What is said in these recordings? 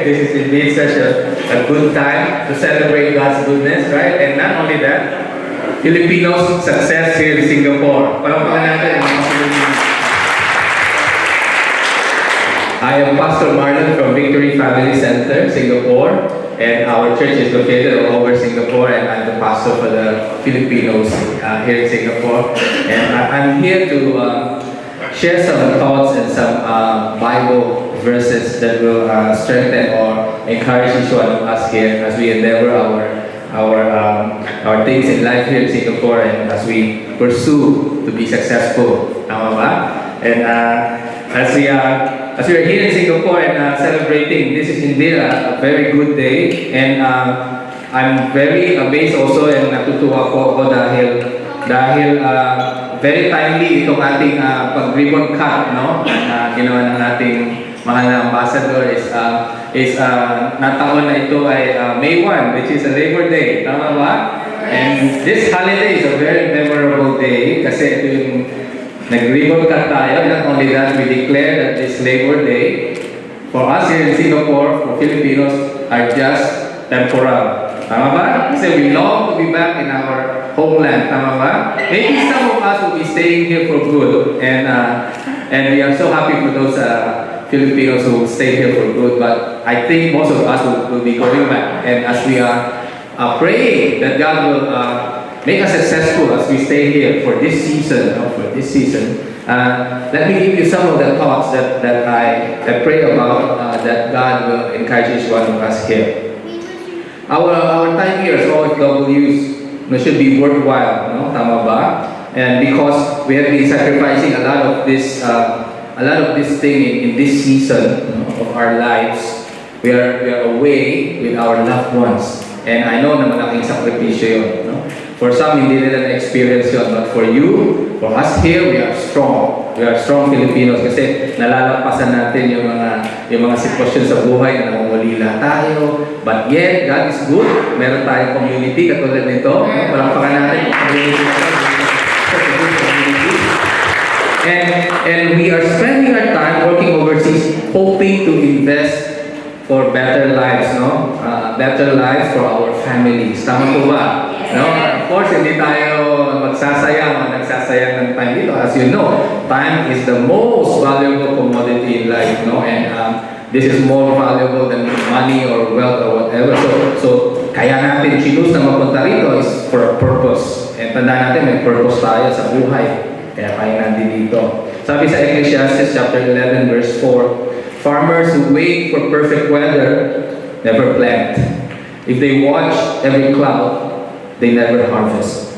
This is indeed such a good time to celebrate God's goodness, right? And not only that, Filipinos' success here in Singapore. Palakpakan natin ang mga Filipinos. I am Pastor Marlon from Victory Family Center, Singapore, and our church is located all over Singapore, and I'm the pastor for the Filipinos here in Singapore. And I'm here to share some thoughts and some Bible verses that will strengthen or encourage each one of us here as we endeavor our things in life here in Singapore, and as we pursue to be successful. Tama ba? And as we are here in Singapore and celebrating, this is indeed a very good day, and I'm very amazed also, and natutuwa ko ako dahil very timely itong ating pag-ribbon cut, no? Ginawa ng ating mahal na ambassador is nataon na ito ay May 1, which is a Labor Day. Tama ba? And this holiday is a very memorable day kasi ito yung nag-ribbon cut tayo. Not only that, we declare that this Labor Day for us here in Singapore, for Filipinos, are just temporal. Tama ba? Kasi we long to be back in our homeland. Tama ba? Maybe some of us will be staying here for good, and we are so happy for those Filipinos who will stay here for good. But I think most of us will be going back, and as we are praying that God will make us successful as we stay here for this season. Let me give you some of the thoughts that I pray about that God will encourage each one of us here. Our time here as OFWs should be worthwhile, no? Tama ba? And because we have been sacrificing a lot of this thing in this season, of our lives, we are away with our loved ones. And I know na malaking sakripisyo yun, no? For some, hindi nila na-experience yun. But for you, for us here, we are strong. We are strong Filipinos kasi nalalampasan natin yung mga sitwasyon sa buhay na namumulila tayo. But yet, God is good. Meron tayong community katulad nito. Palakpakan natin yung community. And we are spending our time working overseas, hoping to invest for better lives, no? Better lives for our families. Tama po ba? No? Of course, hindi tayo nagsasayang ng time dito. As you know, time is the most valuable commodity in life, no? And this is more valuable than money or wealth or whatever. So kaya natin choose na mapunta rito is for a purpose. And tandaan natin, may purpose tayo sa buhay. Kaya natin dito. Sabi sa Ecclesiastes chapter 11 verse 4, farmers who wait for perfect weather never plant. If they watch every cloud, they never harvest.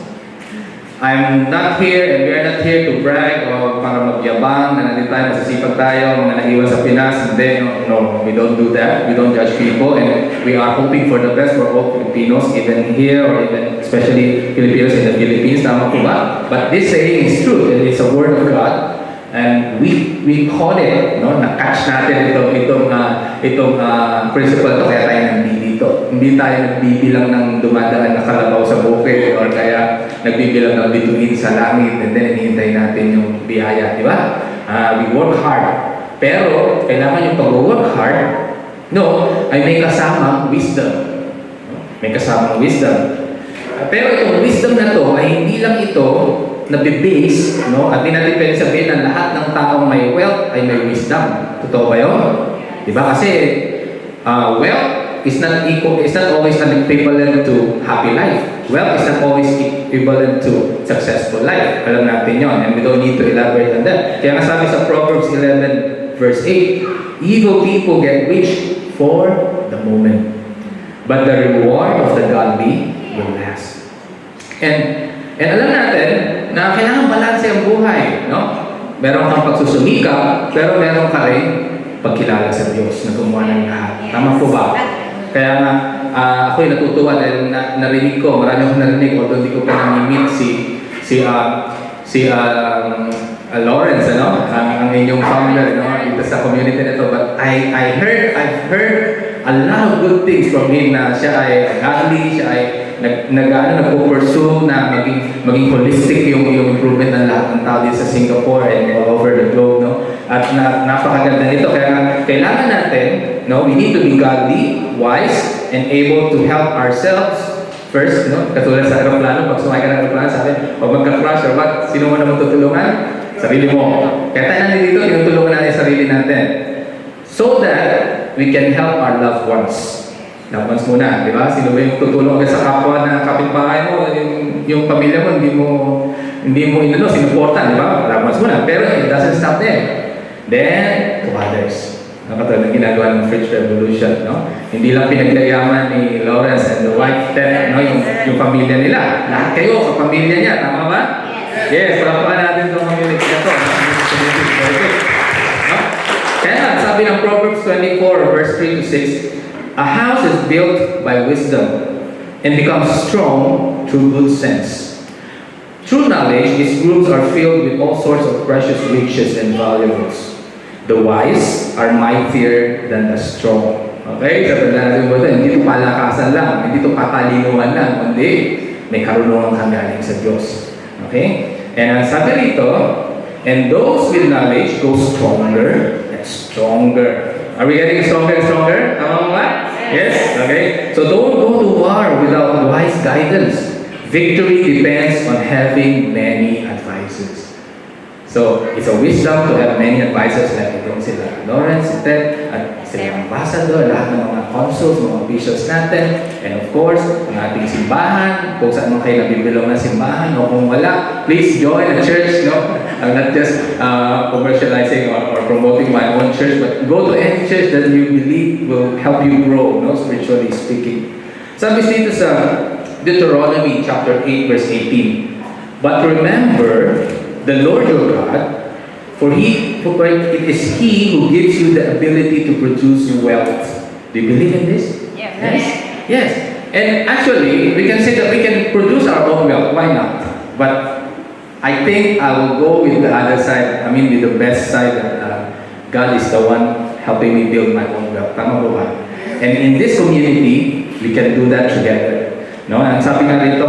I'm not here, and we are not here to brag or para magyabang na nandito tayo, masasipag tayo, mga naiwan sa Pinas. And then, no, we don't do that. We don't judge people, and we are hoping for the best for all Filipinos, even here or even especially Filipinos in the Philippines. Tama po ba? But this saying is true. It is a word of God. And we call it, no, na-catch natin itong principle to, kaya tayo nandito. Hindi tayo nagbibilang ng dumadaan na kalabaw sa bukid or kaya nagbibilang ng bituin sa langit and then hinihintay natin yung biyaya, di ba? We work hard. Pero kailangan yung pag-work hard, no, ay may kasamang wisdom. May kasamang wisdom. Pero itong wisdom na to ay hindi lang ito nabi-base, no? At di natin pwede sabihin na lahat ng taong may wealth ay may wisdom. Totoo ba yun? Diba? Kasi wealth is not always an equivalent to happy life. Wealth is not always equivalent to successful life. Alam natin yun, and we don't need to elaborate on that. Kaya nga sabi sa Proverbs 11 verse 8, evil people get rich for the moment, but the reward of the godly will last. And alam natin na kailangan balanse ang buhay, no? Meron kang pagsusumikap, pero meron ka rin pagkilala sa Diyos na gumawa ng lahat. Tama po ba? Kaya nga, ako'y natutuwa dahil narinig ko, marami akong narinig, although hindi ko pa nami-meet si Lawrence, ano? Ang inyong founder, no? Dito sa community nito. But I've heard a lot of good things from him na siya ay godly, siya ay nagpo-pursue na maging holistic yung improvement ng lahat ng tao dito sa Singapore and all over the globe, no? At napakaganda nito. Kaya kailangan natin, no, we need to be godly, wise, and able to help ourselves first, no? Katulad sa aeroplano, pag sumakay ka ng aeroplano, sabi, pag magka-crash or what, sino mo naman tutulungan? Sarili mo. Kaya tayo nandito, tinutulungan natin sarili natin. So that we can help our loved ones. Loved ones muna, di ba? Sino ba yung tutulong sa kapwa na kapitbahay mo, yung pamilya mo, hindi mo sinuportan, di ba? Loved ones muna. Pero it doesn't stop there. Then, to others. Katulad ng ginagawa ng FRICH Revolution, no? Hindi lang pinagyayaman ni Lawrence and the wife, no? Yung pamilya nila. Lahat kayo, sa pamilya niya, tama ba? Yes, palapakan natin itong pamilya niya to. No? Kaya sabi ng Proverbs 24, verse 3 to 6, a house is built by wisdom and becomes strong through good sense. Through knowledge, its rooms are filled with all sorts of precious riches and valuables. The wise are mightier than the strong. Okay? Sabi natin mo ito, hindi ito palakasan lang, hindi ito katalinuhan lang, kundi may karunungan kang galing sa Diyos. Okay? And ang sabi rito, and those with knowledge go stronger and stronger. Are we getting stronger and stronger? Tama mo ba? Yes? Okay? So don't go to war without wise guidance. Victory depends on having many advisors. So, it's a wisdom to have many advisors like itong sila Lawrence, Ted, at sila ambassador, lahat ng mga consuls, mga bishops natin, and of course, ang ating simbahan, kung saan man kayo nabibilong na simbahan, o kung wala, please join the church, no? I'm not just commercializing or promoting my own church, but go to any church that you believe will help you grow, no? Spiritually speaking. Sabi dito sa Deuteronomy chapter 8, verse 18, but remember the Lord your God, for it is He who gives you the ability to produce wealth. Do you believe in this? Yes. Yes. And actually, we can say that we can produce our own wealth. Why not? But I think I will go with the other side. I mean, with the best side that God is the one helping me build my own wealth. Tama po ba? And in this community, we can do that together. No? And sabi nga rito,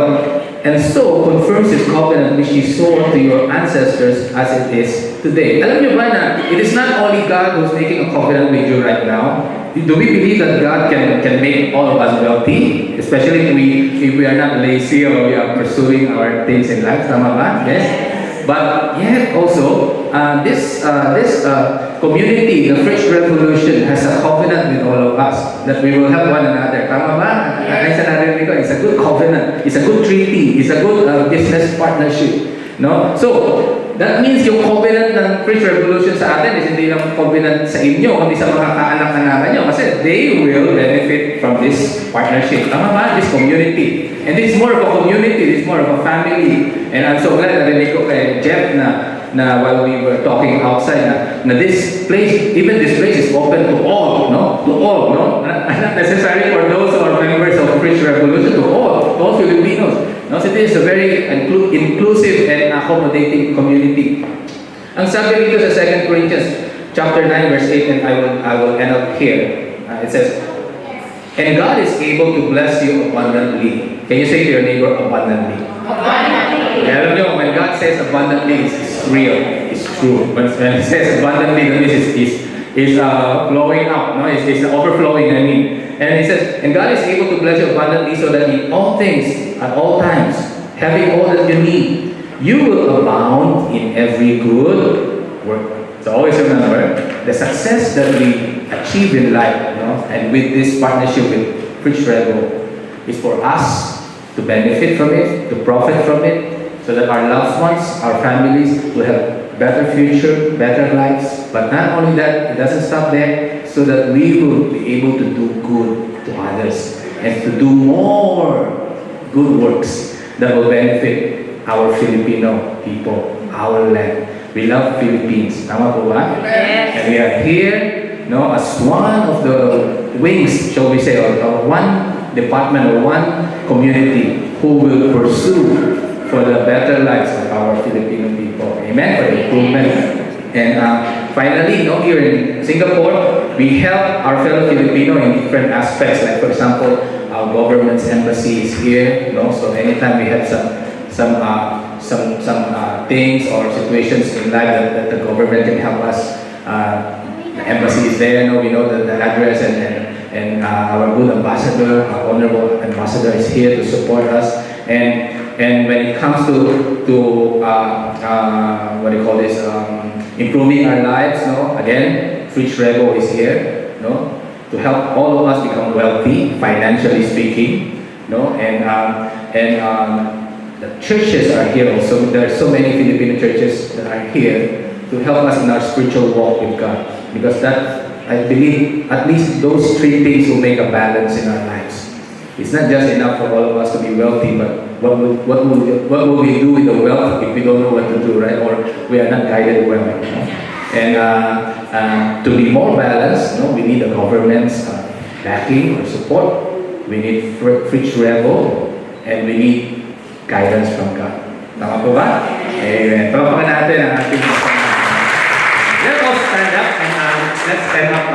and so confirms His covenant which He swore to your ancestors as it is today. Alam niyo ba na it is not only God who's making a covenant with you right now. Do we believe that God can make all of us wealthy? Especially if we are not lazy or we are pursuing our things in life. Tama ba? Yes? But yet also, this community, the FRICH Revolution, has a covenant with all of us that we will help one another. Tama ba? Ay sa narinig ko, it's a good covenant, it's a good treaty, it's a good business partnership. No? So, that means yung covenant ng FRICH Revolution sa atin is hindi lang covenant sa inyo, kundi sa mga kaanak-anakan nyo. Kasi they will benefit from this partnership. Tama ba? This community. And this is more of a community, this is more of a family. And I'm so glad narinig ko kay Jeff na while we were talking outside na this place, even this place is open to all, no? To all, no? Not necessarily for those who are members of FRICH Revolution, to all Filipinos. No? So it is a very inclusive and accommodating community. Ang sabi dito sa 2 Corinthians chapter 9 verse 8, and I will end up here. It says, and God is able to bless you abundantly. Can you say to your neighbor, abundantly? Abundantly. Alam nyo, when God says abundantly, it's real, it's true. But when He says abundantly, that means it's flowing out, no? It's overflowing, I mean. And He says, and God is able to bless you abundantly so that in all things, at all times, having all that you need, you will abound in every good work. So always remember, the success that we achieve in life, and with this partnership with FRICH REVO, is for us to benefit from it, to profit from it, so that our loved ones, our families will have better future, better lives. But not only that, it doesn't stop there, so that we will be able to do good to others and to do more good works that will benefit our Filipino people, our land. We love Philippines. Tama po ba? Yes. And we are here, as one of the wings, shall we say, of one department or one community who will pursue for the better lives of our Filipino people. Amen? For the improvement. And finally, here in Singapore, we help our fellow Filipino in different aspects. Like for example, our government's embassy is here. So anytime we have some things or situations in life that the government can help us the embassy is there. No, we know the address, and our good ambassador, our honorable ambassador, is here to support us. And when it comes to what do you call this, improving our lives, no, again, FRICH REVO is here, no, to help all of us become wealthy, financially speaking, no, and the churches are here also. There are so many Filipino churches that are here to help us in our spiritual walk with God, because that, I believe, at least those three things will make a balance in our lives. It's not just enough for all of us to be wealthy, but what will we do with the wealth if we don't know what to do, right? Or we are not guided well. And to be more balanced, no, we need the government's backing or support. We need FRICH REVO, and we need guidance from God. Tama po ba? Amen. Palapakan natin ang ating let's all stand up and let's stand up.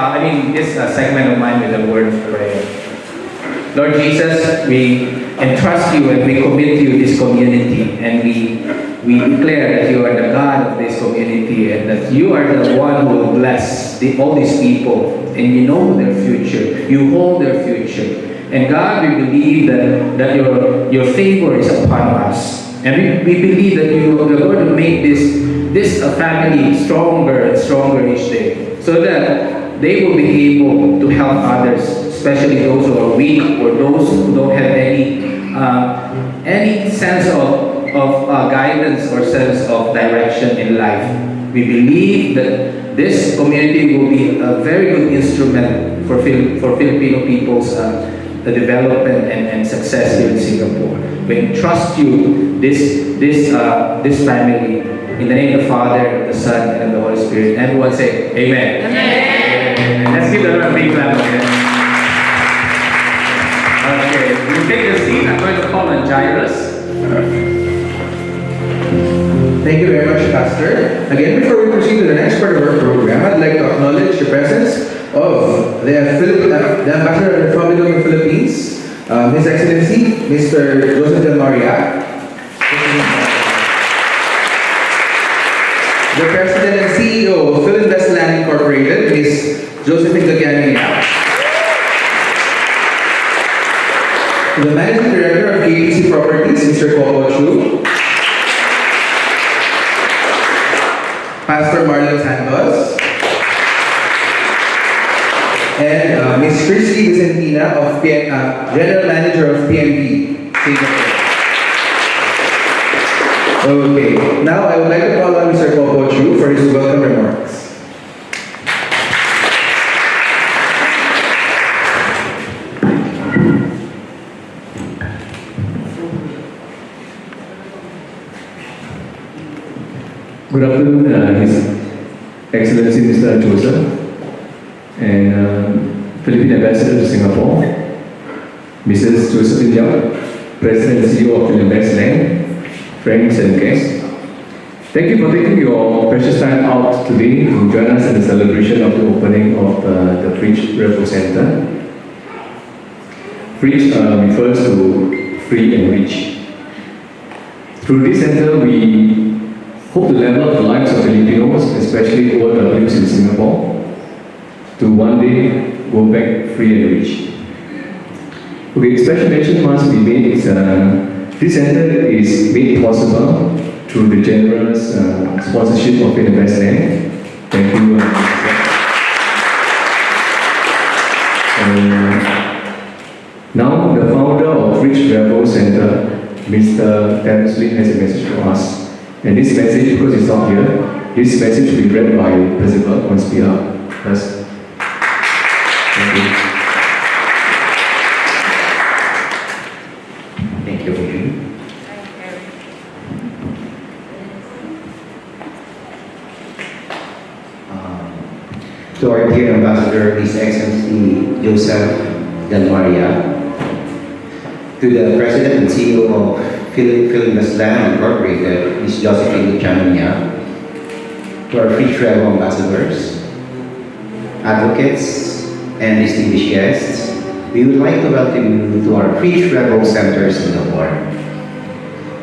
This segment of mine with a word of prayer. Lord Jesus, we entrust you and we commit to you this community, and we declare that you are the God of this community, and that you are the one who will bless all these people, and you know their future, you hold their future. And God, we believe that your favor is upon us, and we believe that you are going to make this family stronger and stronger each day, so that they will be able to help others, especially those who are weak or those who don't have any sense of guidance or sense of direction in life. We believe that this community will be a very good instrument for Filipino people's development and success here in Singapore. We entrust you this family in the name of the Father, the Son, and the Holy Spirit. Everyone say Amen. Amen. Let's give them a big clap. Okay, you take your seat. I'm going to call on Jairus. Thank you very much, Pastor. Again, before we proceed to the next part of our program, I'd like to acknowledge the presence of the Ambassador of the Republic of the Philippines, His Excellency, Mr. Joseph Del Maria. The President and CEO of Philinvest Land Incorporated, Ms. Josephine Gagliani. The Managing Director of KBC Properties, Mr. Coco Chu. Pastor Marlon Santos. And Ms. Christy Vicentina, of General Manager of PMP, Singapore. Okay, now I would like to call on Mr. Coco Chu for his welcome remarks. Good afternoon, His Excellency Mr. Joseph, and Philippine Ambassador to Singapore, Mrs. Josephine Yap, President and CEO of Philinvest Land, friends and guests. Thank you for taking your precious time out today to join us in the celebration of the opening of the FRICH REVO Center. FRICH refers to free and rich. Through this center, we hope to level up the lives of Filipinos, especially OFWs in Singapore, to one day go back free and rich. Okay, special mention must be made is this center is made possible through the generous sponsorship of Philinvest Land. Thank you. Now the founder of FRICH REVO Center, Mr. Terence Lee, has a message for us. And this message, because it's not here, this message will be read by Principal on his behalf. Yes. Thank you. Thank you. To our dear Ambassador, His Excellency Joseph Del Maria, to the President and CEO of Philinvest Land Incorporated, Ms. Josephine Gagliani, to our FRICH REVO ambassadors, advocates, and distinguished guests, we would like to welcome you to our FRICH REVO Center Singapore.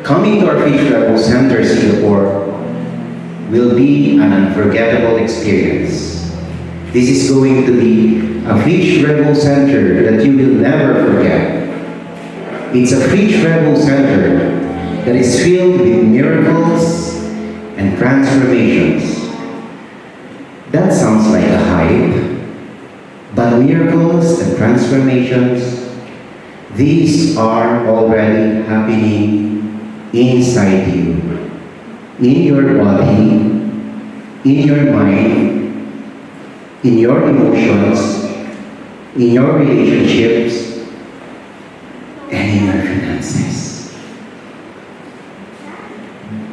Coming to our FRICH REVO Center Singapore will be an unforgettable experience. This is going to be a FRICH REVO Center that you will never forget. It's a FRICH REVO Center that is filled with miracles and transformations. That sounds like a hype, but miracles and transformations, these are already happening inside you, in your body, in your mind, in your emotions, in your relationships, and in your finances.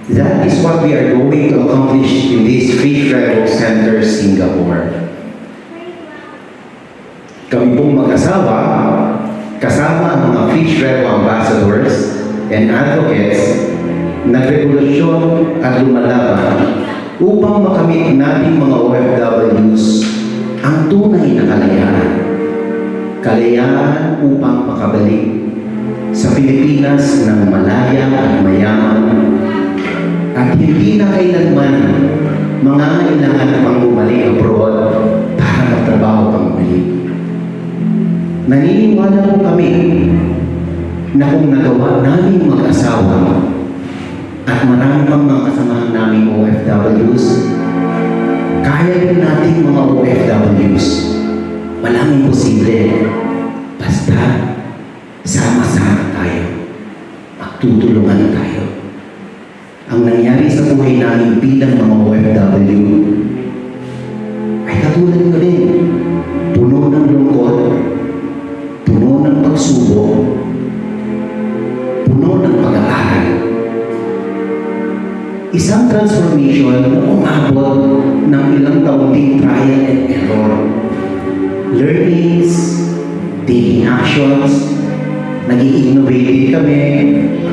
That is what we are going to accomplish in this FRICH REVO Center, Singapore. Kami pong mag-asawa, kasama ang mga FRICH REVO ambassadors and advocates, nagrevolusyon at lumalaban upang makamit natin mga OFWs ang tunay na kalayaan. Kalayaan upang makabalik sa Pilipinas ng malaya at mayaman at hindi na kailanman mangangailangan pang bumalik abroad para magtrabaho pang muli. Naniniwala po kami na kung nagawa namin mag-asawa at marami pang mga kasamahan namin OFWs, kaya rin natin mga OFWs. Walang imposible. Basta sama-sama tayo. Magtutulungan tayo. Ang nangyari sa buhay namin bilang mga OFW ay katulad nyo din. Puno ng lungkot, puno ng pagsubok, puno ng pag-aaral. Isang transformation na umabot ng ilang taong din trial and error. Learnings, taking actions, naging innovative kami,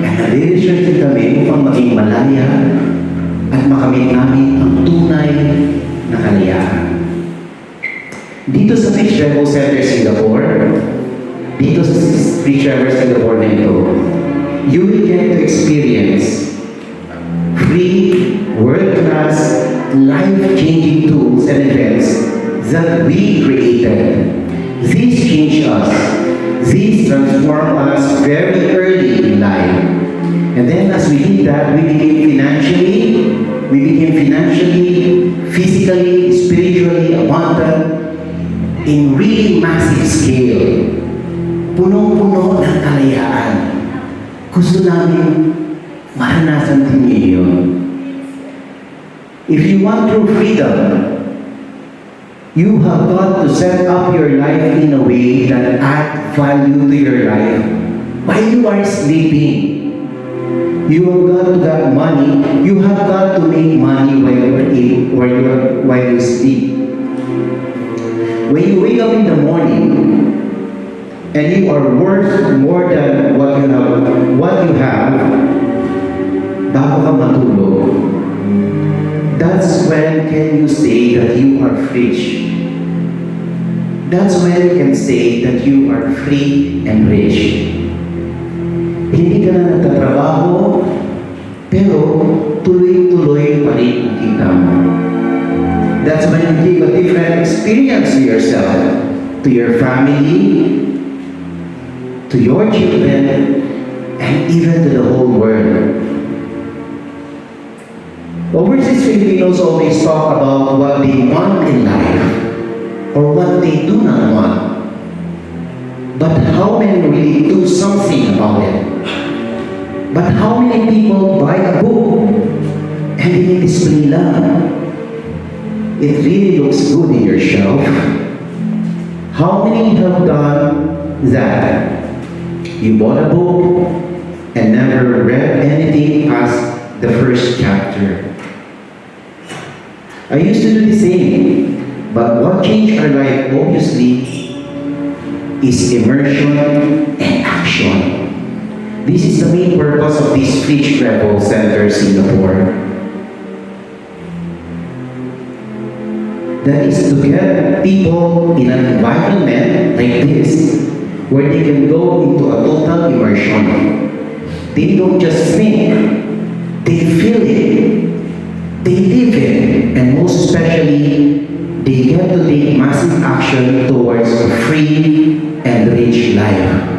at nag-research din kami upang maging malaya at makamit namin ang tunay na kalayaan. Dito sa FRICH REVO Center, Singapore, dito sa FRICH REVO Singapore na ito, you will get to experience free, world-class, life-changing tools and events that we created. These change us. These transform us very early in life. And then as we did that, we became financially, physically, spiritually abundant in really massive scale. Punong-puno ng kalayaan. Gusto namin maranasan din niyo yun. If you want true freedom, you have got to set up your life in a way that adds value to your life while you are sleeping. You have got to get money. You have got to make money while you sleep. When you wake up in the morning and you are worth more than what you have, bago ka matulog, that's when can you say that you are FRICH. That's when you can say that you are free and rich. Hindi ka na nagtatrabaho, pero tuloy-tuloy pa rin ang kita mo. That's when you give a different experience to yourself, to your family, to your children, and even to the whole world. Overseas Filipinos always talk about what they want in life or what they do not want. But how many really do something about it? But how many people buy a book and display lang? It really looks good in your shelf. How many have done that? You bought a book and never read anything past the first chapter. I used to do the same, but what changed our life obviously is immersion and action. This is the main purpose of this FRICH REVO Center Singapore. That is to get people in an environment like this where they can go into a total immersion. They don't just think, they feel it. they live in, and most especially, they get to take massive action towards a free and rich life.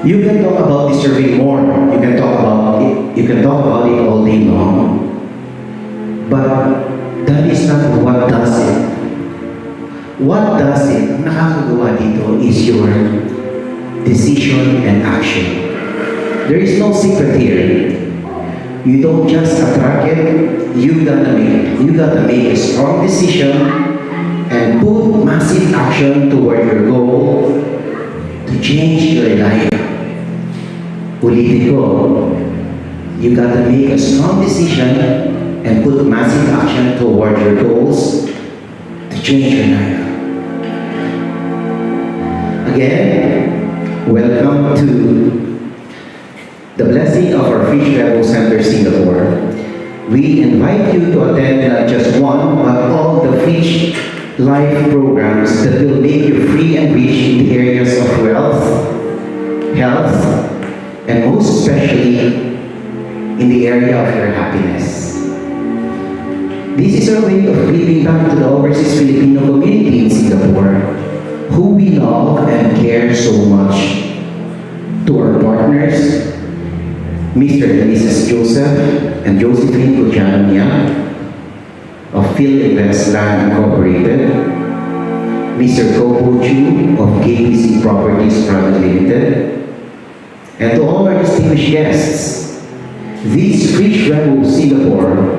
You can talk about deserving more. You can talk about it. You can talk about it all day long. But that is not what does it. What does it? Ang nakakagawa dito is your decision and action. There is no secret here. You don't just attract it. You gotta make a strong decision and put massive action toward your goal to change your life. Ulitin ko, you gotta make a strong decision and put massive action toward your goals to change your life. Again, welcome to the blessing of our FRICH REVO Center Singapore. We invite you to attend not just one, but all the FRICH life programs that will make you free and rich in the areas of wealth, health, and most especially in the area of your happiness. This is our way of giving back to the overseas Filipino community in Singapore, who we love and care so much. To our partners, Mr. and Mrs. Joseph and Josephine Kujanamia of PhilInvest Land Incorporated, Mr. Kopo Chu of KBC Properties Private Limited, and to all our distinguished guests, this FRICH REVO Singapore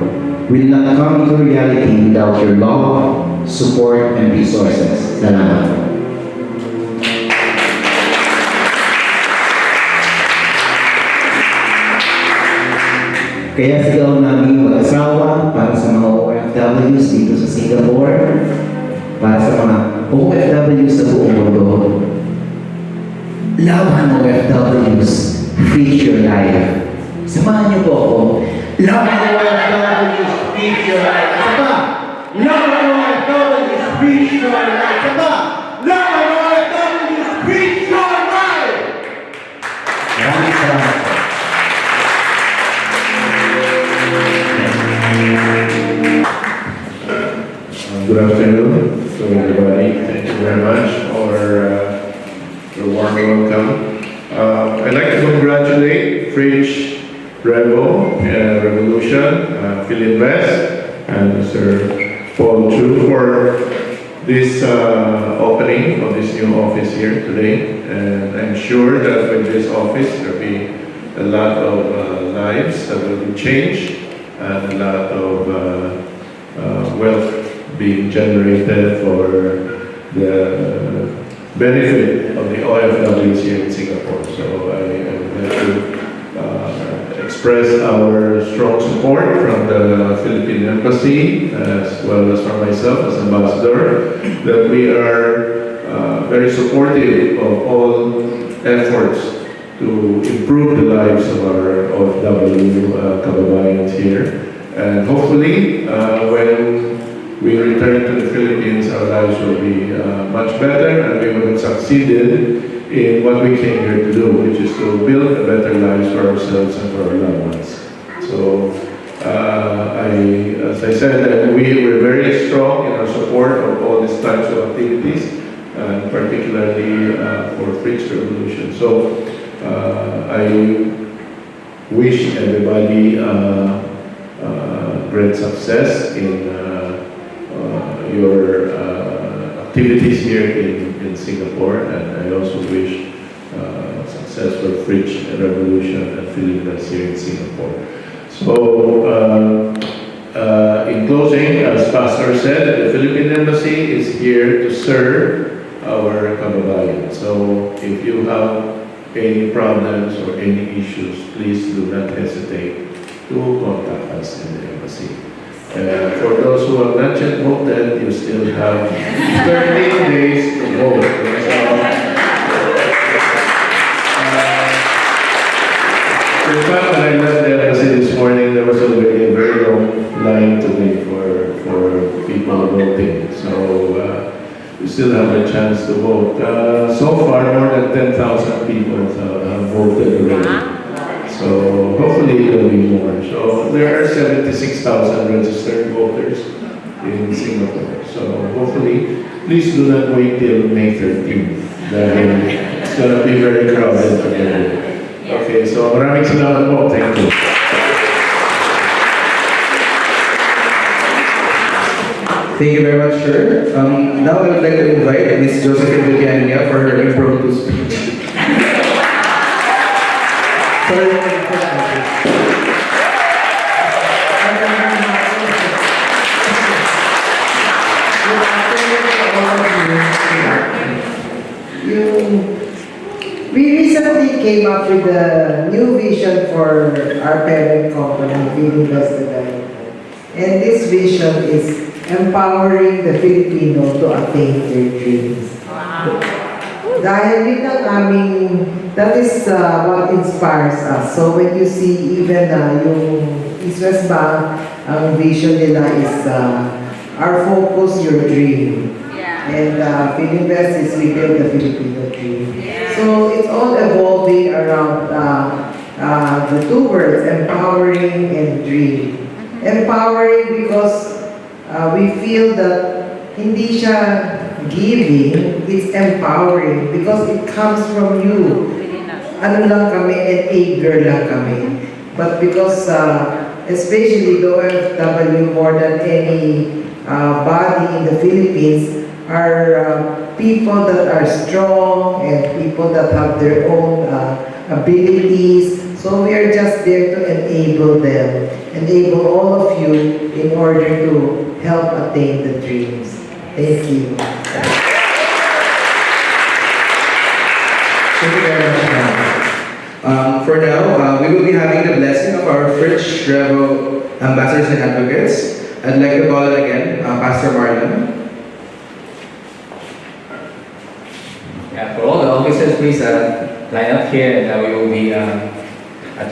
will not come into reality without your love, support, and resources. Salamat. Kaya sigaw namin mag-asawa para sa mga OFWs dito sa Singapore, para sa mga OFWs sa buong mundo. Laban OFWs, FRICH your life. Samahan niyo po ako. Laban OFWs, FRICH your life. Isa pa! Laban OFWs, FRICH your life. Isa pa! Laban OFWs, FRICH your life! Maraming salamat po. Good afternoon to everybody. Thank you very much for your warm welcome. I'd like to congratulate FRICH REVO, Revolution, PhilInvest, and Mr. Paul Chu for this opening of this new office here today. And I'm sure that with this office there will be a lot of lives that will be changed and a lot of wealth being generated for the benefit of the OFWs here in Singapore. So I would like to express our strong support from the Philippine Embassy as well as from myself as ambassador, that we are very supportive of all efforts to improve the lives of our OFW kababayans here. And hopefully, when we return to the Philippines, our lives will be much better, and we will have succeeded in what we came here to do, which is to build a better lives for ourselves and for our loved ones. So, as I said, we were very strong in our support of all these types of activities, and particularly for FRICH Revolution. So, I wish everybody great success in your activities here in Singapore, and I also wish success for FRICH Revolution and PhilInvest here in Singapore. So, in closing, as Pastor said, the Philippine Embassy is here to serve our kababayan. So, if you have any problems or any issues, please do not hesitate to contact us in the embassy. For those who have not yet voted, you still have 13 days to vote. In fact, when I left the embassy this morning, there was already a very long line today for people voting. So you still have a chance to vote. So far, more than 10,000 people have voted already. So hopefully there will be more. So there are 76,000 registered voters in Singapore. So hopefully, please do not wait till May 13th. Dahil it's gonna be very crowded together. Okay, so maraming salamat po. Thank you. Thank you very much, sir. Now I would like to invite Ms. Josephine Vilcania for her impromptu speech. We recently came up with a new vision for our parent company, Philippines. And this vision is empowering the Filipino to attain their dreams. Dahil yun ang aming, that is what inspires us. So when you see even yung East West Bank, ang vision nila is our focus, your dream. And Philippines is we build the Filipino dream. So it's all evolving around the two words, empowering and dream. Empowering because we feel that hindi siya giving, it's empowering because it comes from you. Ano lang kami, enabler lang kami. But because especially the OFW more than any body in the Philippines are people that are strong and people that have their own abilities. So we are just there to enable them, enable all of you in order to help attain the dreams. Thank you. Thank you very much, ma'am. For now, we will be having the blessing of our FRICH REVO ambassadors and advocates. I'd like to call it again, Pastor Marlon. Yeah, for all the officers, please line up here and we will be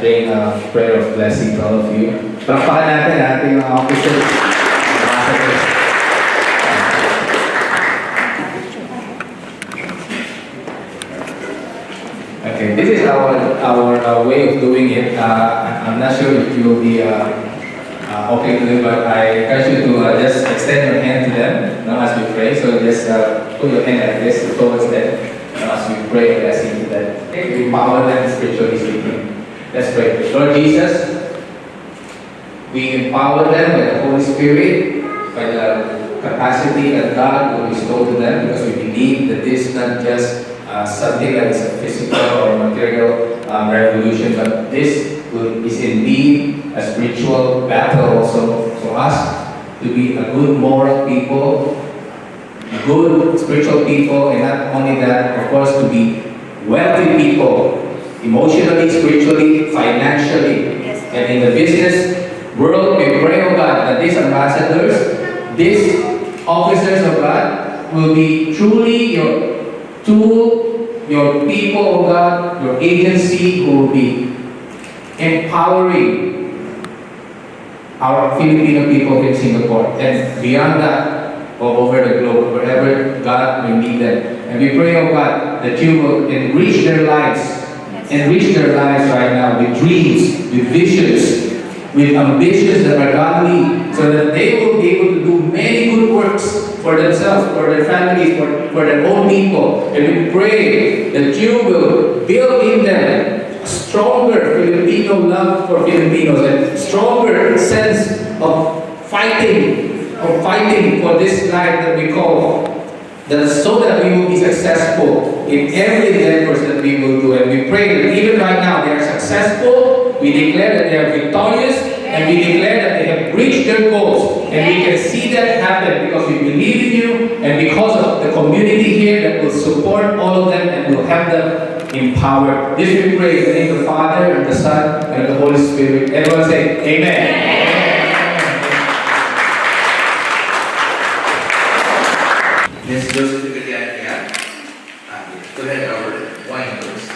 doing a prayer of blessing to all of you. Palakpakan natin ating mga officers. Ambassadors. Okay, this is our way of doing it. I'm not sure if you will be okay to it, but I encourage you to just extend your hand to them now as we pray. So just put your hand like this towards them as we pray a blessing to them. Okay, empower them spiritually speaking. Let's pray. Lord Jesus, we empower them by the Holy Spirit, by the capacity that God will bestow to them, because we believe that this is not just something that is a physical or material revolution, but this is indeed a spiritual battle also for us to be a good moral people, good spiritual people, and not only that, of course, to be wealthy people, emotionally, spiritually, financially, and in the business world. We pray, oh God, that these ambassadors, these officers of God, will be truly your tool, your people, oh God, your agency who will be empowering our Filipino people in Singapore and beyond that, all over the globe, wherever God may need them. And we pray, oh God, that you will enrich their lives right now with dreams, with visions, with ambitions that are godly, so that they will be able to do many good works for themselves, for their families, for their own people. And we pray that you will build in them a stronger Filipino love for Filipinos, and stronger sense of fighting for this life that we call, that so that we will be successful in every endeavors that we will do. And we pray that even right now they are successful. We declare that they are victorious, and we declare that they have reached their goals. And we can see that happen because we believe in you, and because of the community here that will support all of them and will have them empowered. This we pray in the name of the Father, and the Son, and the Holy Spirit. Everyone say, Amen. Ms. Josephine Vilcania, go ahead, our wine first.